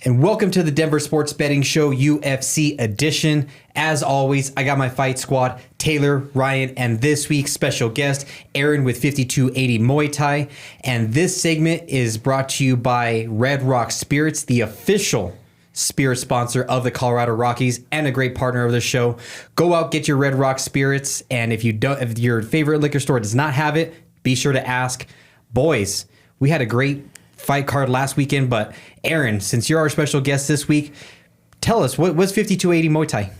And welcome to the Denver Sports Betting Show, UFC edition. As always, I got my fight squad, Taylor, Ryan, and this week's special guest, Erin with 5280 Muay Thai. And this segment is brought to you by Red Rock Spirits, the official spirit sponsor of the Colorado Rockies and a great partner of the show. Go out, get your Red Rock Spirits, and if your favorite liquor store does not have it, be sure to ask. Boys, we had a great fight card last weekend, but Erin, since you're our special guest this week, tell us, what's 5280 Muay Thai?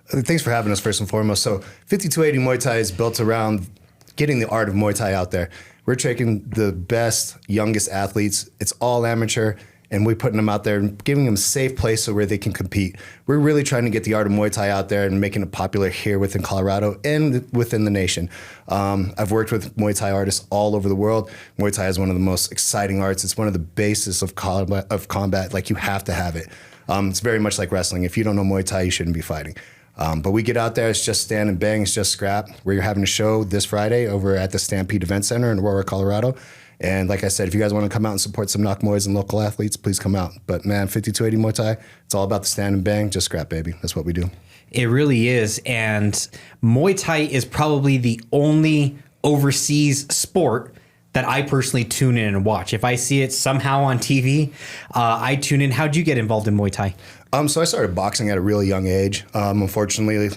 Thanks for having us, first and foremost. So 5280 Muay Thai is built around getting the art of Muay Thai out there. We're taking the best, youngest athletes. It's all amateur, and we're putting them out there and giving them a safe place so where they can compete. We're really trying to get the art of Muay Thai out there and making it popular here within Colorado and within the nation. I've worked with Muay Thai artists all over the world. Muay Thai is one of the most exciting arts. It's one of the bases of combat. Like, you have to have it. It's very much like wrestling. If you don't know Muay Thai, you shouldn't be fighting. But we get out there, it's just stand and bang, it's just scrap. We're having a show this Friday over at the Stampede Event Center in Aurora, Colorado. And like I said, if you guys want to come out and support some Knock Muays and local athletes, please come out. But man, 5280 Muay Thai, it's all about the stand and bang, just scrap, baby. That's what we do. It really is. And Muay Thai is probably the only overseas sport that I personally tune in and watch. If I see it somehow on TV, I tune in. How'd you get involved in Muay Thai? So I started boxing at a really young age. Unfortunately,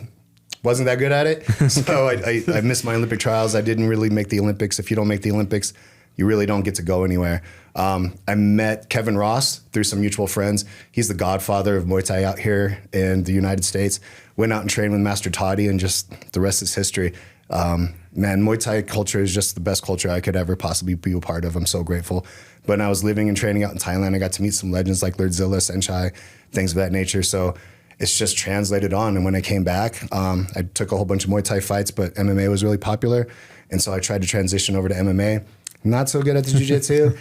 wasn't that good at it. So I missed my Olympic trials. I didn't really make the Olympics. If you don't make the Olympics, you really don't get to go anywhere. I met Kevin Ross through some mutual friends. He's the godfather of Muay Thai out here in the United States. Went out and trained with Master Toddy, and just the rest is history. Man, Muay Thai culture is just the best culture I could ever possibly be a part of. I'm so grateful. But when I was living and training out in Thailand, I got to meet some legends like Lurdzilla, Senchai, things of that nature. So it's just translated on. And when I came back, I took a whole bunch of Muay Thai fights, but MMA was really popular. And so I tried to transition over to MMA. Not so good at the jiu-jitsu.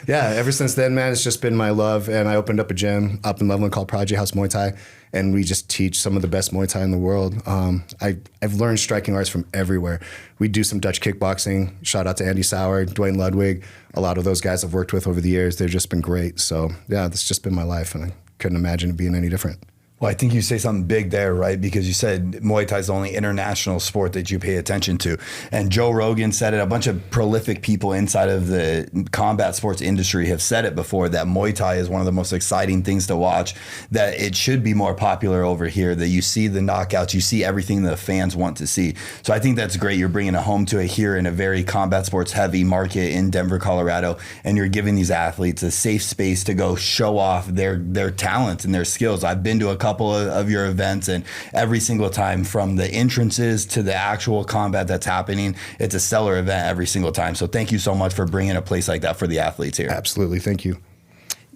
Yeah, ever since then, man, it's just been my love. And I opened up a gym up in Loveland called Prodigy House Muay Thai, and we just teach some of the best Muay Thai in the world. I've learned striking arts from everywhere. We do some Dutch kickboxing. Shout out to Andy Sauer, Dwayne Ludwig. A lot of those guys I've worked with over the years. They've just been great. So yeah, that's just been my life, and I couldn't imagine it being any different. Well, I think you say something big there, right? Because you said Muay Thai is the only international sport that you pay attention to. And Joe Rogan said it. A bunch of prolific people inside of the combat sports industry have said it before, that Muay Thai is one of the most exciting things to watch, that it should be more popular over here, that you see the knockouts, you see everything the fans want to see. So I think that's great. You're bringing it home to it here in a very combat sports heavy market in Denver, Colorado, and you're giving these athletes a safe space to go show off their talents and their skills. I've been to a couple of your events, and every single time, from the entrances to the actual combat that's happening, it's a stellar event every single time. So thank you so much for bringing a place like that for the athletes here. Absolutely. Thank you.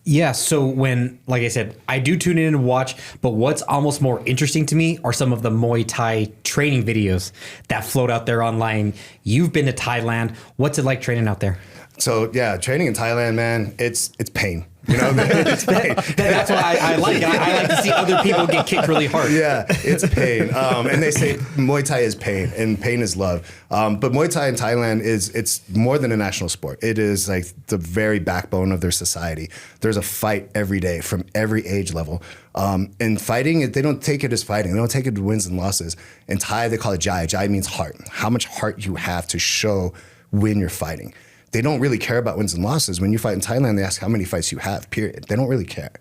Yeah, so like I said, I do tune in and watch, but what's almost more interesting to me are some of the Muay Thai training videos that float out there online. You've been to Thailand. What's it like training out there? So yeah, training in Thailand, man, it's pain. You know, it's pain. That's why I like it. I like to see other people get kicked really hard. Yeah, it's pain. And they say Muay Thai is pain, and pain is love. But Muay Thai in Thailand it's more than a national sport. It is like the very backbone of their society. There's a fight every day from every age level. And fighting, they don't take it as fighting. They don't take it as wins and losses. In Thai, they call it jai. Jai means heart. How much heart you have to show when you're fighting. They don't really care about wins and losses. When you fight in Thailand, they ask how many fights you have, period. They don't really care.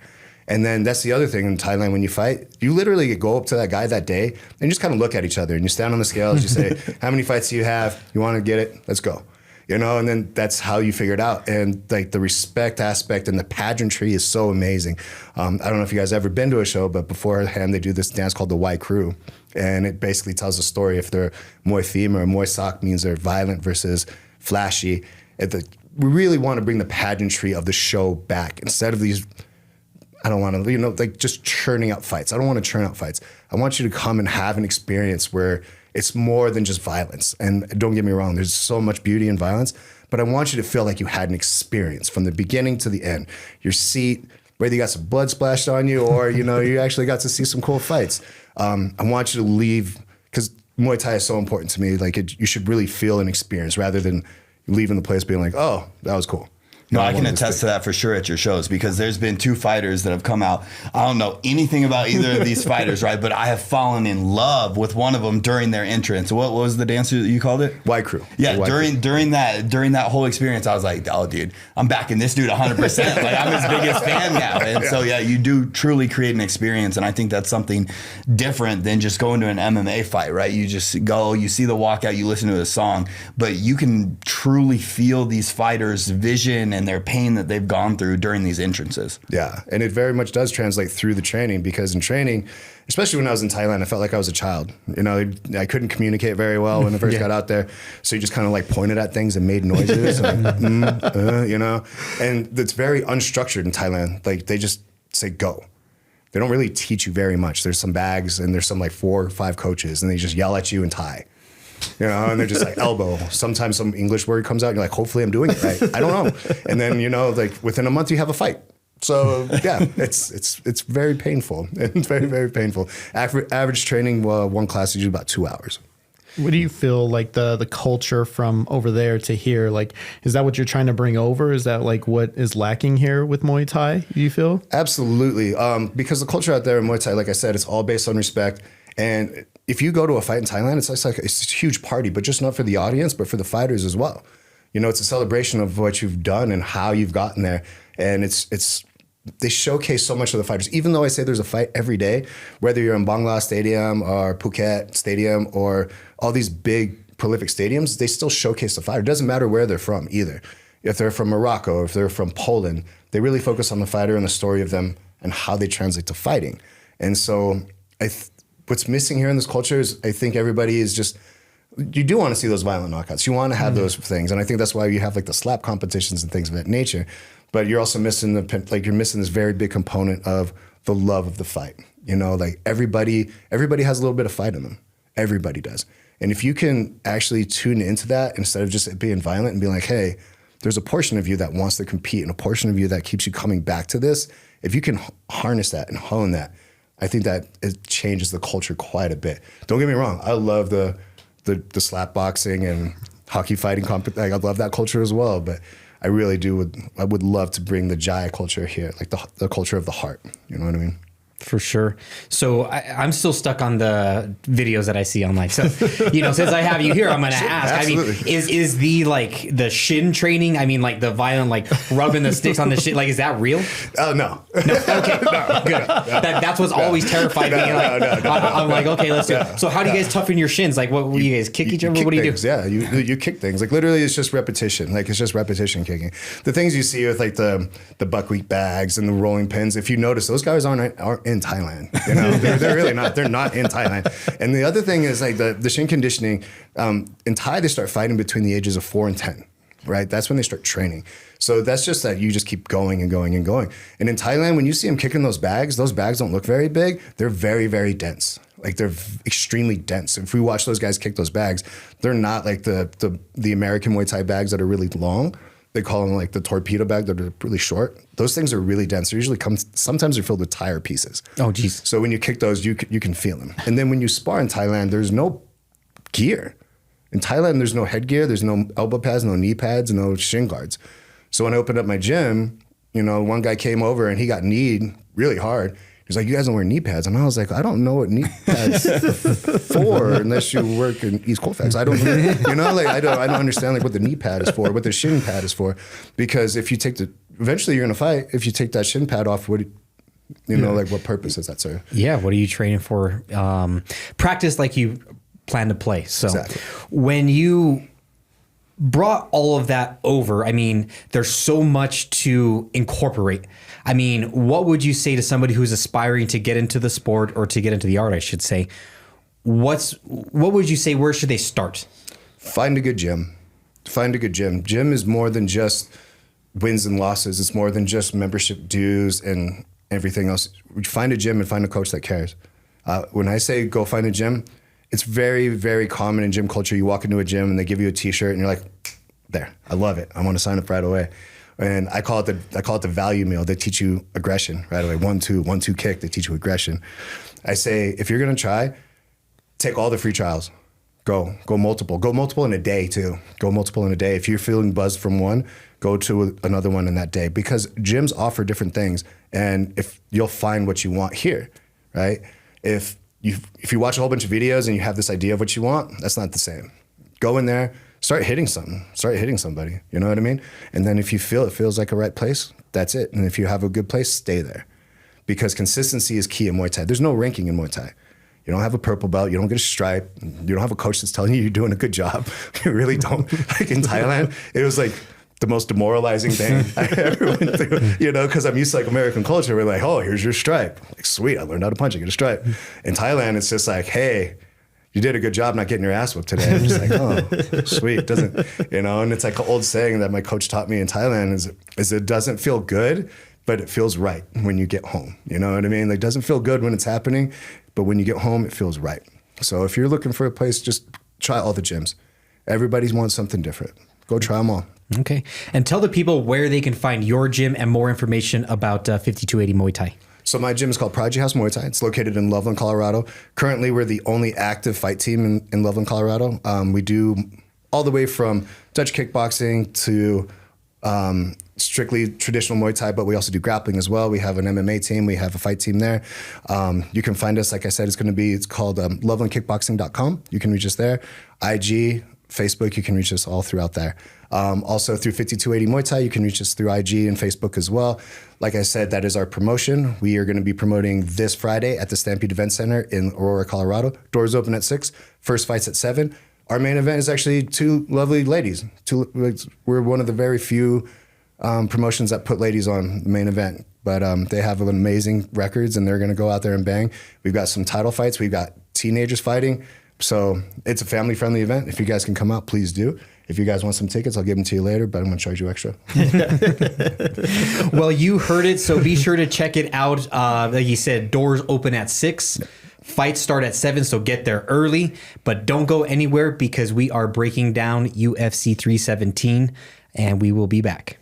And then that's the other thing in Thailand, when you fight, you literally go up to that guy that day and just kind of look at each other, and you stand on the scales, you say, how many fights do you have? You want to get it? Let's go. You know, and then that's how you figure it out. And like the respect aspect and the pageantry is so amazing. I don't know if you guys ever been to a show, but beforehand they do this dance called the Y Crew. And it basically tells a story. If they're Muay Thiem or Muay Sok, means they're violent versus flashy. We really want to bring the pageantry of the show back instead of these. I don't want to, like just churning out fights. I don't want to churn out fights. I want you to come and have an experience where it's more than just violence. And don't get me wrong, there's so much beauty in violence, but I want you to feel like you had an experience from the beginning to the end. Your seat, whether you got some blood splashed on you or, you actually got to see some cool fights. I want you to leave, because Muay Thai is so important to me. Like you should really feel an experience rather than leaving the place being like, oh, that was cool. No, I can attest to that for sure at your shows, because there's been 2 fighters that have come out. I don't know anything about either of these fighters, right? But I have fallen in love with one of them during their entrance. What was the dance you called it? Y Crew. Yeah, during that whole experience, I was like, oh, dude, I'm backing this dude 100%. Like, I'm his biggest fan now. And so, yeah, you do truly create an experience. And I think that's something different than just going to an MMA fight, right? You just go, you see the walkout, you listen to the song, but you can truly feel these fighters' vision and their pain that they've gone through during these entrances. Yeah, and it very much does translate through the training, because in training, especially when I was in Thailand, I felt like I was a child. You know, I couldn't communicate very well when I first got out there. So you just kind of like pointed at things and made noises, and, you know, and it's very unstructured in Thailand. Like, they just say go. They don't really teach you very much. There's some bags and there's some like 4 or 5 coaches, and they just yell at you in Thai. You know, and they're just like elbow. Sometimes some English word comes out and you're like, hopefully I'm doing it right. I don't know. And then, you know, like within a month you have a fight. So yeah, it's very painful. It's very, very painful. Average training, one class is usually about 2 hours. What do you feel like the culture from over there to here? Like, is that what you're trying to bring over? Is that like what is lacking here with Muay Thai, do you feel? Absolutely. Because the culture out there in Muay Thai, like I said, it's all based on respect. And if you go to a fight in Thailand, it's like it's a huge party, but just not for the audience, but for the fighters as well. You know, it's a celebration of what you've done and how you've gotten there. And they showcase so much of the fighters. Even though I say there's a fight every day, whether you're in Bangla Stadium or Phuket Stadium or all these big prolific stadiums, they still showcase the fighter. It doesn't matter where they're from either. If they're from Morocco, if they're from Poland, they really focus on the fighter and the story of them and how they translate to fighting. And so what's missing here in this culture is, I think everybody is just, you do want to see those violent knockouts. You want to have those things. And I think that's why you have like the slap competitions and things of that nature. But you're also missing you're missing this very big component of the love of the fight. You know, like everybody has a little bit of fight in them. Everybody does. And if you can actually tune into that instead of just being violent and being like, hey, there's a portion of you that wants to compete and a portion of you that keeps you coming back to this. If you can harness that and hone that, I think that it changes the culture quite a bit. Don't get me wrong. I love the slap boxing and hockey fighting. I love that culture as well. But I really do. I would love to bring the Jai culture here, like the culture of the heart. You know what I mean? For sure. So I'm still stuck on the videos that I see online. So, you know, since I have you here, I'm going to ask. Absolutely. I mean, is the shin training? I mean, like the violent, like rubbing the sticks on the shin, like is that real? Oh no. No. Okay. No. Good. That's what's always terrified me. Like, I'm like, okay, let's do it. So how do you guys toughen your shins? Like, what do you guys kick each other? What do you do? Yeah, you kick things. Like literally, it's just repetition. Like it's just repetition kicking. The things you see with like the buckwheat bags and the rolling pins. If you notice, those guys aren't in Thailand. You know, they're really not. They're not in Thailand. And the other thing is like the shin conditioning. In Thai, they start fighting between the ages of 4 and 10. Right, that's when they start training. So that's just that you just keep going and going and going. And in Thailand, when you see them kicking those bags don't look very big. They're very, very dense. Like they're extremely dense. If we watch those guys kick those bags, they're not like the American Muay Thai bags that are really long. They call them like the torpedo bag that are really short. Those things are really dense. They usually sometimes they're filled with tire pieces. Oh, geez. So when you kick those, you can feel them. And then when you spar in Thailand, there's no gear. In Thailand, there's no headgear, there's no elbow pads, no knee pads, no shin guards. So when I opened up my gym, you know, one guy came over and he got kneed really hard. He's like, you guys don't wear knee pads. And I was like, I don't know what knee pads for unless you work in East Colfax. I don't, you know, like I don't understand like what the knee pad is for, what the shin pad is for. Because if you take eventually you're gonna fight. If you take that shin pad off, like what purpose does that serve? Yeah, what are you training for? Practice like you plan to play. So exactly. When you brought all of that over, I mean, there's so much to incorporate. I mean, what would you say to somebody who's aspiring to get into the sport or to get into the art, I should say? What would you say, where should they start? Find a good gym. Find a good gym. Gym is more than just wins and losses. It's more than just membership dues and everything else. Find a gym and find a coach that cares. When I say go find a gym, it's very, very common in gym culture. You walk into a gym and they give you a t-shirt and you're like, there, I love it. I want to sign up right away. And I call it the value meal. They teach you aggression right away. 1-2 kick. They teach you aggression. I say, if you're going to try, take all the free trials. Go multiple. Go multiple in a day too. Go multiple in a day. If you're feeling buzzed from one, go to another one in that day, because gyms offer different things, and if you'll find what you want here, right? If you watch a whole bunch of videos and you have this idea of what you want, that's not the same. Go in there, start hitting somebody, you know what I mean? And then if you feel it feels like a right place, that's it. And if you have a good place, stay there, because consistency is key in Muay Thai. There's no ranking in Muay Thai. You don't have a purple belt. You don't get a stripe. You don't have a coach that's telling you you're doing a good job. You really don't. Like in Thailand, it was like the most demoralizing thing I ever went through, you know, because I'm used to like American culture. We're like, oh, here's your stripe. Like, sweet, I learned how to punch. I get a stripe. In Thailand, it's just like, hey, you did a good job not getting your ass whipped today. I'm just like, oh, sweet. Doesn't, you know, and it's like an old saying that my coach taught me in Thailand is it doesn't feel good, but it feels right when you get home. You know what I mean? Like, it doesn't feel good when it's happening, but when you get home, it feels right. So if you're looking for a place, just try all the gyms. Everybody wants something different. Go try them all. Okay. And tell the people where they can find your gym and more information about 5280 Muay Thai. So my gym is called Prodigy House Muay Thai. It's located in Loveland, Colorado. Currently, we're the only active fight team in Loveland, Colorado. We do all the way from Dutch kickboxing to strictly traditional Muay Thai, but we also do grappling as well. We have an MMA team. We have a fight team there. You can find us, like I said, it's called lovelandkickboxing.com. You can reach us there. IG, Facebook, you can reach us all throughout there. Also through 5280 Muay Thai, you can reach us through IG and Facebook as well. Like I said, that is our promotion. We are going to be promoting this Friday at the Stampede Event Center in Aurora, Colorado. Doors open at 6, first fight's at 7. Our main event is actually 2 lovely ladies. We're one of the very few promotions that put ladies on the main event, but they have amazing records and they're going to go out there and bang. We've got some title fights. We've got teenagers fighting. So it's a family-friendly event. If you guys can come out, please do. If you guys want some tickets, I'll give them to you later, but I'm going to charge you extra. Well, you heard it, so be sure to check it out. Like you said, doors open at 6. Fights start at 7, so get there early. But don't go anywhere because we are breaking down UFC 317, and we will be back.